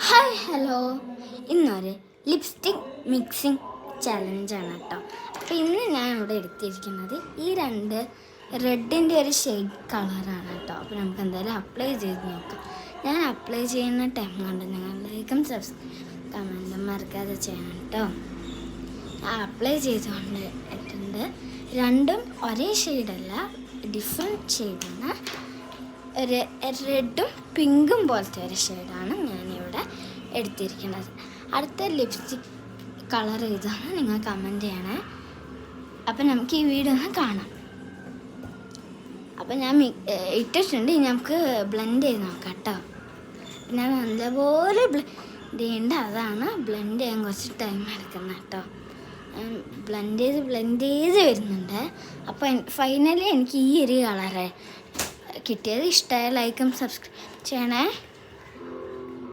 Hi hello, ഇന്നൊരു lipstick mixing ചലഞ്ചാണ് കേട്ടോ. അപ്പോൾ ഇന്ന് ഞാൻ ഇവിടെ എടുത്തിരിക്കുന്നത് ഈ രണ്ട് റെഡിൻ്റെ ഒരു ഷെയ്ഡ് കളറാണ് കേട്ടോ. അപ്പോൾ നമുക്ക് എന്തായാലും അപ്ലൈ ചെയ്ത് നോക്കാം. ഞാൻ അപ്ലൈ ചെയ്യുന്ന ടൈം കൊണ്ട് നിങ്ങൾ ലൈക്കും കമൻറ്റും മറക്കാതെ ചെയ്യണം കേട്ടോ. ഞാൻ അപ്ലൈ ചെയ്തുകൊണ്ട് ഇട്ടുണ്ട്. രണ്ടും ഒരേ ഷെയ്ഡല്ല, ഡിഫറെൻറ്റ് ഷെയ്ഡാണ്. റെഡും പിങ്കും പോലത്തെ ഒരു ഷെയ്ഡാണ് ഞാനിവിടെ എടുത്തിരിക്കുന്നത്. അടുത്ത ലിപ്സ്റ്റിക് കളർ ഏതാണ് നിങ്ങൾ കമൻറ്റ് ചെയ്യണേ. അപ്പം നമുക്ക് ഈ വീഡിയോ ഒന്ന് കാണാം. അപ്പം ഞാൻ ഇട്ടിട്ടുണ്ട്. ഇനി നമുക്ക് ബ്ലെൻഡ് ചെയ്ത് നോക്കാം കേട്ടോ. ഞാൻ നല്ലപോലെ ബ്ലെൻഡ് ചെയ്യേണ്ട, അതാണ് ബ്ലെൻഡ് ചെയ്യാൻ കുറച്ച് ടൈം എടുക്കുന്നത് കേട്ടോ. ബ്ലെൻഡ് ചെയ്ത് വരുന്നുണ്ട്. അപ്പോൾ ഫൈനലി എനിക്ക് ഈ ഒരു കളറ് കിട്ടിയത്. ഇഷ്ടമായ ലൈക്കും സബ്സ്ക്രൈബ് ചെയ്യണേ.